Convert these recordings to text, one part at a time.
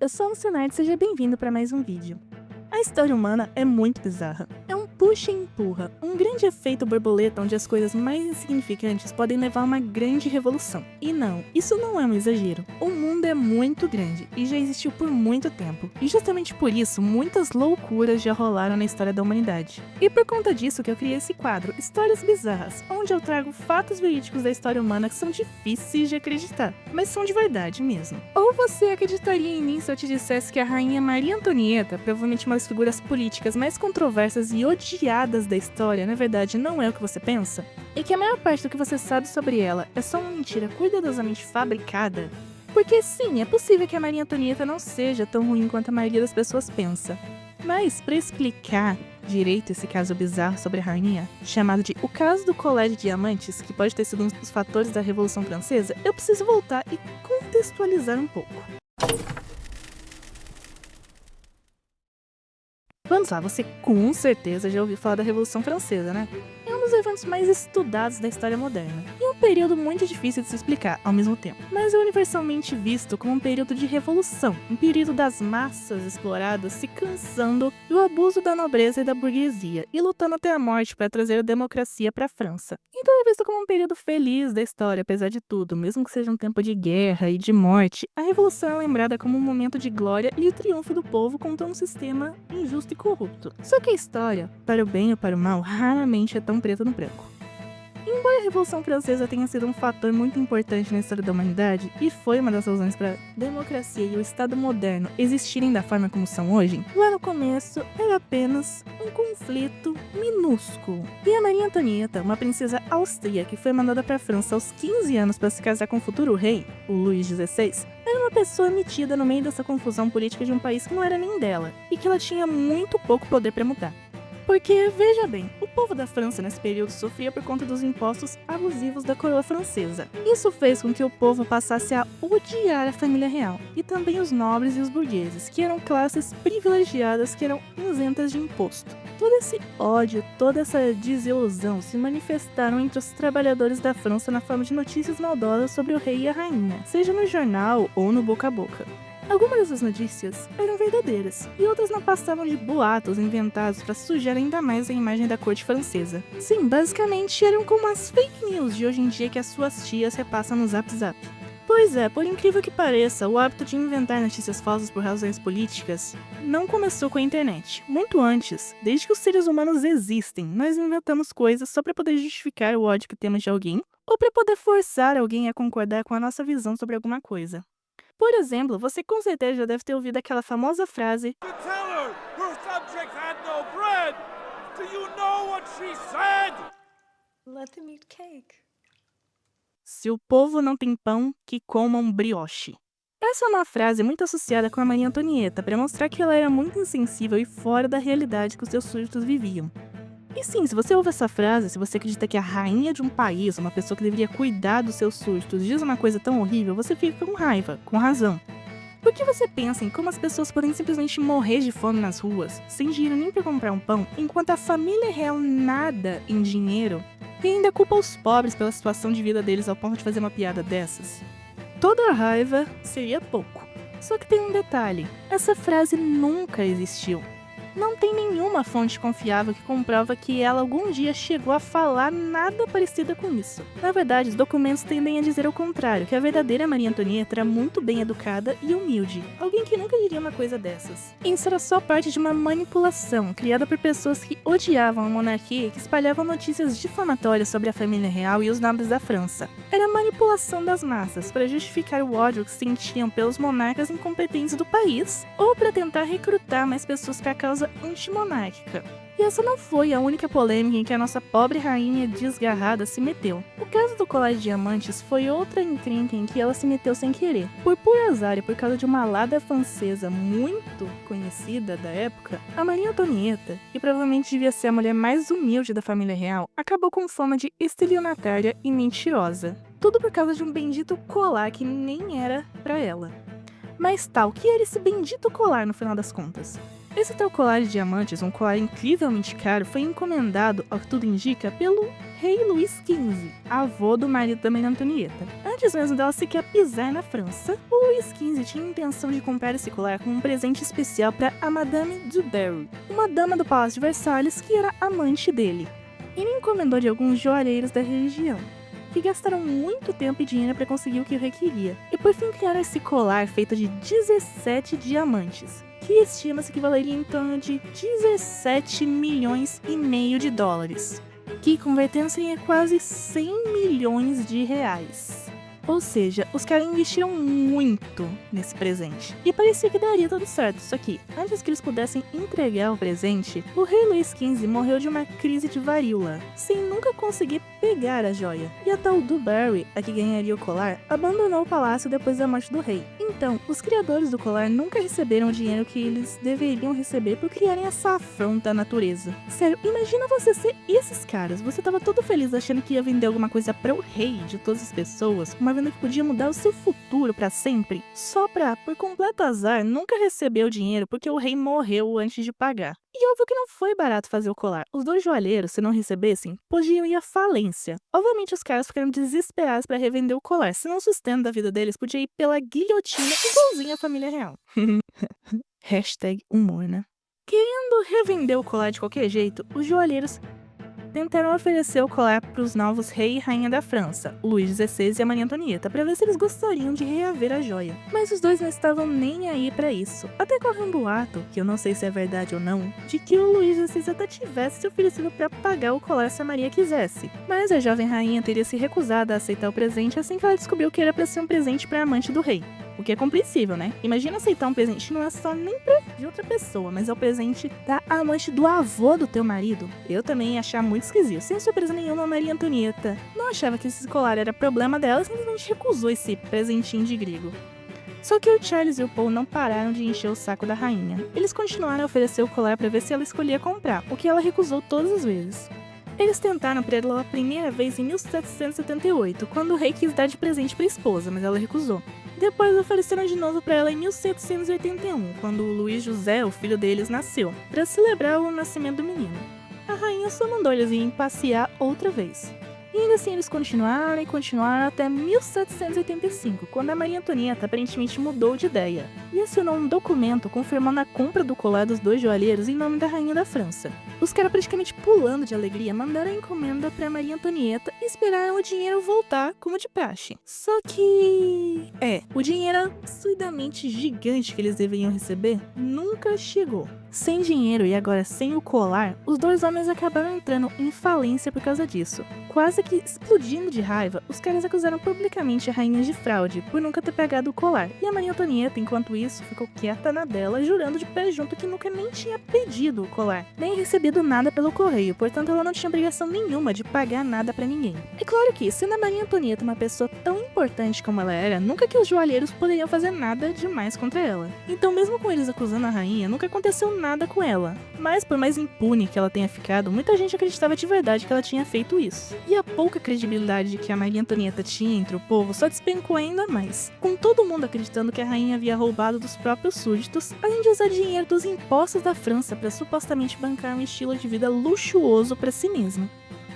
eu sou a Luciana e seja bem-vindo para mais um vídeo. A história humana é muito bizarra. É um puxa e empurra, um grande efeito borboleta onde as coisas mais insignificantes podem levar a uma grande revolução. E não, isso não é um exagero. O mundo é muito grande e já existiu por muito tempo. E justamente por isso, muitas loucuras já rolaram na história da humanidade. E por conta disso que eu criei esse quadro, Histórias Bizarras, onde eu trago fatos verídicos da história humana que são difíceis de acreditar, mas são de verdade mesmo. Ou você acreditaria em mim se eu te dissesse que a rainha Maria Antonieta, provavelmente uma das figuras políticas mais controversas e odiadas da história, na verdade não é o que você pensa? E que a maior parte do que você sabe sobre ela é só uma mentira cuidadosamente fabricada? Porque sim, é possível que a Maria Antonieta não seja tão ruim quanto a maioria das pessoas pensa. Mas, para explicar direito esse caso bizarro sobre a rainha, chamado de O Caso do Collar de Diamantes, que pode ter sido um dos fatores da Revolução Francesa, eu preciso voltar e contextualizar um pouco. Vamos lá, você com certeza já ouviu falar da Revolução Francesa, né? É um dos eventos mais estudados da história moderna, e um período muito difícil de se explicar ao mesmo tempo. Mas é universalmente visto como um período de revolução, um período das massas exploradas se cansando do abuso da nobreza e da burguesia, e lutando até a morte para trazer a democracia para a França. Então é visto como um período feliz da história, apesar de tudo, mesmo que seja um tempo de guerra e de morte, a revolução é lembrada como um momento de glória e o triunfo do povo contra um sistema injusto e corrupto. Só que a história, para o bem ou para o mal, raramente é tão preta no branco. Embora a Revolução Francesa tenha sido um fator muito importante na história da humanidade e foi uma das razões para a democracia e o Estado moderno existirem da forma como são hoje, lá no começo era apenas um conflito minúsculo. E a Maria Antonieta, uma princesa austríaca que foi mandada para a França aos 15 anos para se casar com o futuro rei, o Luís XVI, era uma pessoa metida no meio dessa confusão política de um país que não era nem dela e que ela tinha muito pouco poder para mudar. Porque, veja bem, o povo da França nesse período sofria por conta dos impostos abusivos da coroa francesa. Isso fez com que o povo passasse a odiar a família real, e também os nobres e os burgueses, que eram classes privilegiadas que eram isentas de imposto. Todo esse ódio, toda essa desilusão se manifestaram entre os trabalhadores da França na forma de notícias maldosas sobre o rei e a rainha, seja no jornal ou no boca a boca. Algumas dessas notícias eram verdadeiras, e outras não passavam de boatos inventados para sujar ainda mais a imagem da corte francesa. Sim, basicamente eram como as fake news de hoje em dia que as suas tias repassam no Zap Zap. Pois é, por incrível que pareça, o hábito de inventar notícias falsas por razões políticas não começou com a internet. Muito antes, desde que os seres humanos existem, nós inventamos coisas só para poder justificar o ódio que temos de alguém, ou para poder forçar alguém a concordar com a nossa visão sobre alguma coisa. Por exemplo, você com certeza já deve ter ouvido aquela famosa frase: Let them eat cake. se o povo não tem pão, que comam brioche. Essa é uma frase muito associada com a Maria Antonieta, para mostrar que ela era muito insensível e fora da realidade que os seus súditos viviam. E sim, se você ouve essa frase, se você acredita que a rainha de um país, uma pessoa que deveria cuidar dos seus súditos, diz uma coisa tão horrível, você fica com raiva, com razão. Porque você pensa em como as pessoas podem simplesmente morrer de fome nas ruas, sem dinheiro nem para comprar um pão, enquanto a família real nada em dinheiro, e ainda culpa os pobres pela situação de vida deles ao ponto de fazer uma piada dessas? Toda a raiva seria pouco. Só que tem um detalhe, essa frase nunca existiu. Não tem nenhuma fonte confiável que comprova que ela algum dia chegou a falar nada parecido com isso. Na verdade, os documentos tendem a dizer o contrário, que a verdadeira Maria Antonieta era muito bem educada e humilde, alguém que nunca diria uma coisa dessas. Isso era só parte de uma manipulação criada por pessoas que odiavam a monarquia e que espalhavam notícias difamatórias sobre a família real e os nobres da França. Era a manipulação das massas para justificar o ódio que sentiam pelos monarcas incompetentes do país, ou para tentar recrutar mais pessoas para a causa antimonárquica. E essa não foi a única polêmica em que a nossa pobre rainha desgarrada se meteu. O caso do colar de diamantes foi outra encrenca em que ela se meteu sem querer. Por puro azar e por causa de uma lada francesa muito conhecida da época, a Maria Antonieta, que provavelmente devia ser a mulher mais humilde da família real, acabou com fama de estelionatária e mentirosa. Tudo por causa de um bendito colar que nem era pra ela. Mas tal, o que era esse bendito colar no final das contas? Esse tal colar de diamantes, um colar incrivelmente caro, foi encomendado, ao que tudo indica, pelo rei Luís XV, avô do marido da Maria Antonieta. Antes mesmo dela sequer pisar na França, o Luís XV tinha a intenção de comprar esse colar como um presente especial para a Madame du Barry, uma dama do Palácio de Versalhes que era amante dele. Ele encomendou de alguns joalheiros da região, que gastaram muito tempo e dinheiro para conseguir o que o rei queria, e por fim criaram esse colar feito de 17 diamantes, que estima-se que valeria em torno de 17 milhões e meio de dólares, que convertendo seria quase 100 milhões de reais. Ou seja, os caras investiram muito nesse presente. E parecia que daria tudo certo, só que, antes que eles pudessem entregar o presente, o rei Luís XV morreu de uma crise de varíola, sem nunca conseguir pegar a joia. E a tal du Barry, a que ganharia o colar, abandonou o palácio depois da morte do rei. Então, os criadores do colar nunca receberam o dinheiro que eles deveriam receber por criarem essa afronta à natureza. Sério, imagina você ser esses caras. Você tava todo feliz achando que ia vender alguma coisa para o rei de todas as pessoas, uma venda que podia mudar o seu futuro para sempre, só pra, por completo azar, nunca receber o dinheiro porque o rei morreu antes de pagar. E óbvio que não foi barato fazer o colar. Os dois joalheiros, se não recebessem, podiam ir à falência. Obviamente os caras ficaram desesperados para revender o colar, senão o sustento da vida deles podia ir pela guilhotina igualzinho a família real. Hashtag humor, né? Querendo revender o colar de qualquer jeito, os joalheiros tentaram oferecer o colar para os novos rei e rainha da França, Luís XVI e a Maria Antonieta, para ver se eles gostariam de reaver a joia. Mas os dois não estavam nem aí para isso. Até corre um boato, que eu não sei se é verdade ou não, de que o Luís XVI até tivesse se oferecido para pagar o colar se a Maria quisesse. Mas a jovem rainha teria se recusado a aceitar o presente assim que ela descobriu que era para ser um presente para a amante do rei. O que é compreensível, né? Imagina aceitar um presente que não é só nem de outra pessoa, mas é o presente da amante do avô do teu marido. Eu também ia achar muito esquisito. Sem surpresa nenhuma, a Maria Antonieta não achava que esse colar era problema dela e simplesmente recusou esse presentinho de grego. Só que o Charles e o Paul não pararam de encher o saco da rainha. Eles continuaram a oferecer o colar para ver se ela escolhia comprar, o que ela recusou todas as vezes. Eles tentaram para ela a primeira vez em 1778, quando o rei quis dar de presente para a esposa, mas ela recusou. Depois ofereceram de novo para ela em 1781, quando o Luís José, o filho deles, nasceu, para celebrar o nascimento do menino. A rainha só mandou eles irem passear outra vez. E ainda assim eles continuaram até 1785, quando a Maria Antonieta aparentemente mudou de ideia e assinou um documento confirmando a compra do colar dos dois joalheiros em nome da rainha da França. Os caras praticamente pulando de alegria mandaram a encomenda para Maria Antonieta e esperaram o dinheiro voltar como de praxe. Só que... o dinheiro absurdamente gigante que eles deveriam receber nunca chegou. Sem dinheiro e agora sem o colar, os dois homens acabaram entrando em falência por causa disso. Quase que explodindo de raiva, os caras acusaram publicamente a rainha de fraude por nunca ter pegado o colar. E a Maria Antonieta, enquanto isso, ficou quieta na dela, jurando de pé junto que nunca nem tinha pedido o colar, nem recebido nada pelo correio, portanto ela não tinha obrigação nenhuma de pagar nada pra ninguém. É claro que, sendo a Maria Antonieta uma pessoa tão importante como ela era, nunca que os joalheiros poderiam fazer nada demais contra ela. Então mesmo com eles acusando a rainha, nunca aconteceu nada com ela. Mas por mais impune que ela tenha ficado, muita gente acreditava de verdade que ela tinha feito isso. E a pouca credibilidade que a Maria Antonieta tinha entre o povo só despencou ainda mais, com todo mundo acreditando que a rainha havia roubado dos próprios súditos, além de usar dinheiro dos impostos da França para supostamente bancar um estilo de vida luxuoso para si mesma.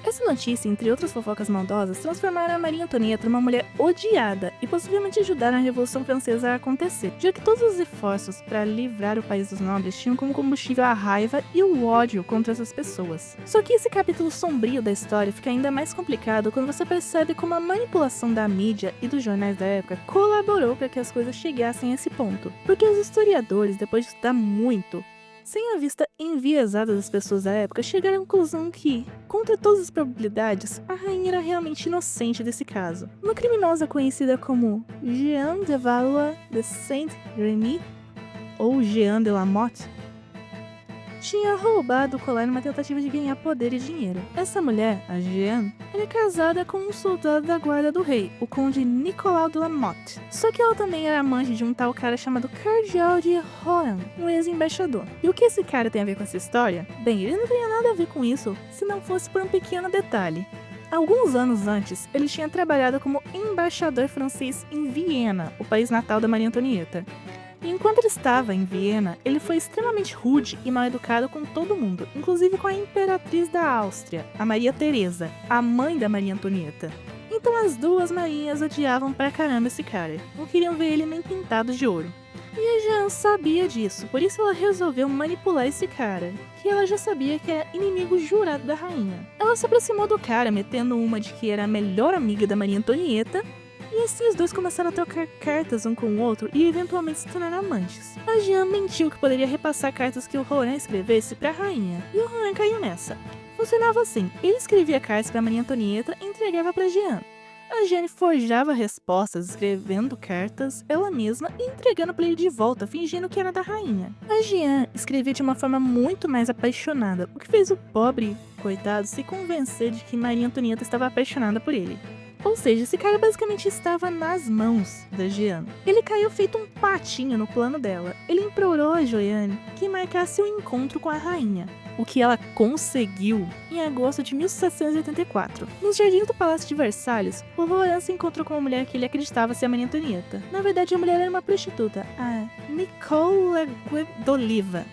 Essa notícia, entre outras fofocas maldosas, transformaram a Maria Antonieta numa mulher odiada e possivelmente ajudaram a Revolução Francesa a acontecer, já que todos os esforços para livrar o país dos nobres tinham como combustível a raiva e o ódio contra essas pessoas. Só que esse capítulo sombrio da história fica ainda mais complicado quando você percebe como a manipulação da mídia e dos jornais da época colaborou para que as coisas chegassem a esse ponto. Porque os historiadores, depois de estudar muito, sem a vista enviesada das pessoas da época, chegaram à conclusão que, contra todas as probabilidades, a rainha era realmente inocente desse caso. Uma criminosa conhecida como Jeanne de Valois de Saint-Remy, ou Jeanne de Lamotte, tinha roubado o colar numa tentativa de ganhar poder e dinheiro. Essa mulher, a Jeanne, era casada com um soldado da guarda do rei, o conde Nicolau de Lamotte. Só que ela também era amante de um tal cara chamado Cardeal de Rohan, um ex-embaixador. E o que esse cara tem a ver com essa história? Bem, ele não tinha nada a ver com isso, se não fosse por um pequeno detalhe. Alguns anos antes, ele tinha trabalhado como embaixador francês em Viena, o país natal da Maria Antonieta. E enquanto ele estava em Viena, ele foi extremamente rude e mal educado com todo mundo, inclusive com a imperatriz da Áustria, a Maria Teresa, a mãe da Maria Antonieta. Então as duas Marias odiavam pra caramba esse cara, não queriam ver ele nem pintado de ouro. E a Jeanne sabia disso, por isso ela resolveu manipular esse cara, que ela já sabia que era inimigo jurado da rainha. Ela se aproximou do cara, metendo uma de que era a melhor amiga da Maria Antonieta, e assim os dois começaram a trocar cartas um com o outro e eventualmente se tornaram amantes. A Jeanne mentiu que poderia repassar cartas que o Rohan escrevesse pra rainha, e o Rohan caiu nessa. Funcionava assim, ele escrevia cartas pra Maria Antonieta e entregava pra Jeanne. A Jeanne forjava respostas escrevendo cartas ela mesma e entregando pra ele de volta, fingindo que era da rainha. A Jeanne escrevia de uma forma muito mais apaixonada, o que fez o pobre coitado se convencer de que Maria Antonieta estava apaixonada por ele. Ou seja, esse cara basicamente estava nas mãos da Jeanne. Ele caiu feito um patinho no plano dela. Ele implorou a Jeanne que marcasse um encontro com a rainha, o que ela conseguiu em agosto de 1784. Nos jardins do Palácio de Versalhes, o Rohan se encontrou com uma mulher que ele acreditava ser a Maria Antonieta. Na verdade, a mulher era uma prostituta, a Nicole d'Oliva,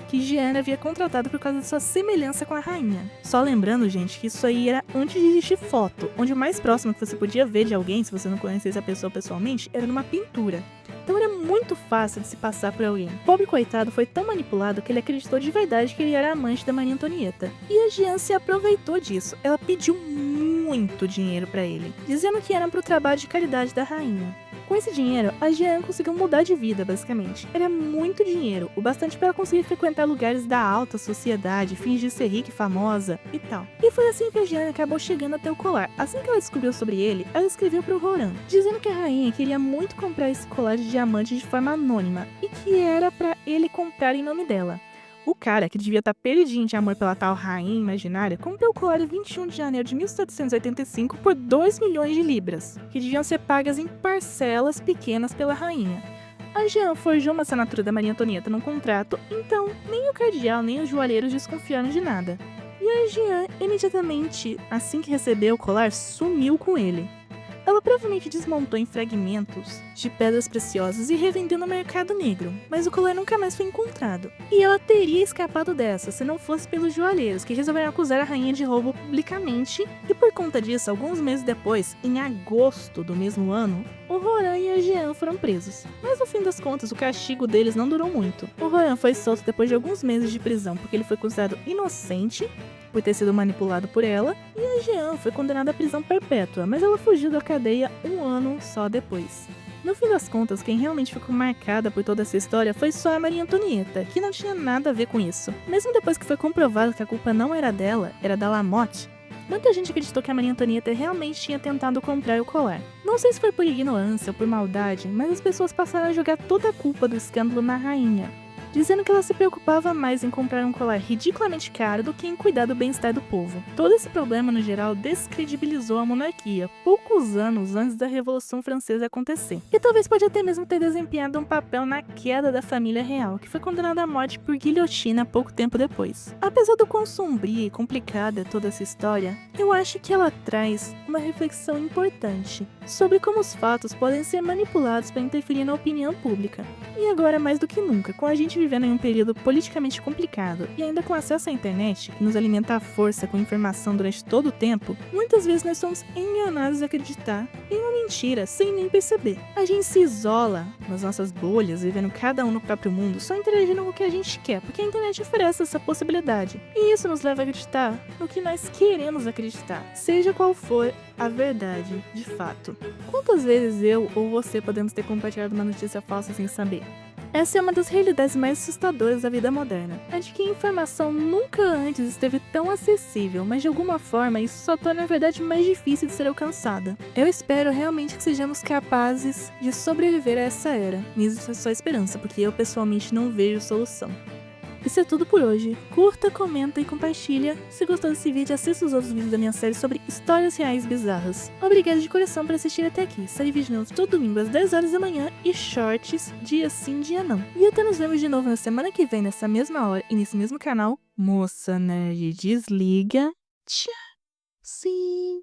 que Jeanne havia contratado por causa de sua semelhança com a rainha. Só lembrando, gente, que isso aí era antes de existir foto, onde o mais próximo que você podia ver de alguém, se você não conhecesse a pessoa pessoalmente, era numa pintura. Então era muito fácil de se passar por alguém. O pobre coitado foi tão manipulado que ele acreditou de verdade que ele era amante da Maria Antonieta. E a Jeanne se aproveitou disso. Ela pediu muito dinheiro pra ele, dizendo que era pro trabalho de caridade da rainha. Com esse dinheiro, a Jeanne conseguiu mudar de vida, basicamente. Era muito dinheiro, o bastante para ela conseguir frequentar lugares da alta sociedade, fingir ser rica e famosa e tal. E foi assim que a Jeanne acabou chegando até o colar. Assim que ela descobriu sobre ele, ela escreveu pro Rohan, dizendo que a rainha queria muito comprar esse colar de diamante de forma anônima e que era para ele comprar em nome dela. O cara, que devia estar perdidinho de amor pela tal rainha imaginária, comprou o colar em 21 de janeiro de 1785 por 2 milhões de libras, que deviam ser pagas em parcelas pequenas pela rainha. A Jeanne forjou uma assinatura da Maria Antonieta num contrato, então nem o cardeal nem os joalheiros desconfiaram de nada. E a Jeanne, imediatamente, assim que recebeu o colar, sumiu com ele. Ela provavelmente desmontou em fragmentos de pedras preciosas e revendeu no mercado negro, mas o colar nunca mais foi encontrado. E ela teria escapado dessa se não fosse pelos joalheiros, que resolveram acusar a rainha de roubo publicamente, e por conta disso, alguns meses depois, em agosto do mesmo ano, o Rohan e a Jeanne foram presos. Mas no fim das contas, o castigo deles não durou muito. O Rohan foi solto depois de alguns meses de prisão, porque ele foi considerado inocente por ter sido manipulado por ela, e a Jeanne foi condenada à prisão perpétua, mas ela fugiu da cadeia um ano só depois. No fim das contas, quem realmente ficou marcada por toda essa história foi só a Maria Antonieta, que não tinha nada a ver com isso. Mesmo depois que foi comprovado que a culpa não era dela, era da Lamotte, muita gente acreditou que a Maria Antonieta realmente tinha tentado comprar o colar. Não sei se foi por ignorância ou por maldade, mas as pessoas passaram a jogar toda a culpa do escândalo na rainha, dizendo que ela se preocupava mais em comprar um colar ridiculamente caro do que em cuidar do bem-estar do povo. Todo esse problema, no geral, descredibilizou a monarquia, poucos anos antes da Revolução Francesa acontecer. E talvez pode até mesmo ter desempenhado um papel na queda da família real, que foi condenada à morte por guilhotina pouco tempo depois. Apesar do quão sombria e complicada toda essa história, eu acho que ela traz uma reflexão importante sobre como os fatos podem ser manipulados para interferir na opinião pública. E agora, mais do que nunca, com a gente vivendo em um período politicamente complicado e ainda com acesso à internet, que nos alimenta à força com informação durante todo o tempo, muitas vezes nós somos enganados a acreditar em uma mentira sem nem perceber. A gente se isola nas nossas bolhas, vivendo cada um no próprio mundo, só interagindo com o que a gente quer, porque a internet oferece essa possibilidade. E isso nos leva a acreditar no que nós queremos acreditar, seja qual for a verdade, de fato. Quantas vezes eu ou você podemos ter compartilhado uma notícia falsa sem saber? Essa é uma das realidades mais assustadoras da vida moderna. A de que a informação nunca antes esteve tão acessível, mas de alguma forma isso só torna a verdade mais difícil de ser alcançada. Eu espero realmente que sejamos capazes de sobreviver a essa era. Nisso é só esperança, porque eu pessoalmente não vejo solução. Isso é tudo por hoje. Curta, comenta e compartilha. Se gostou desse vídeo, assista os outros vídeos da minha série sobre histórias reais bizarras. Obrigada de coração por assistir até aqui. Sai vídeo novo todo domingo às 10 horas da manhã e shorts dia sim, dia não. E até nos vemos de novo na semana que vem, nessa mesma hora e nesse mesmo canal. Moça Nerd desliga. Tchau. Sim.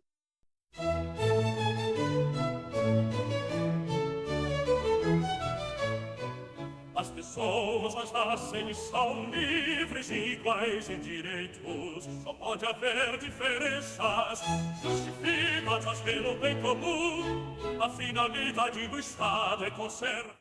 todos nós nascem são livres e iguais em direitos. Não pode haver diferenças justificadas pelo bem comum. A finalidade do Estado é conservar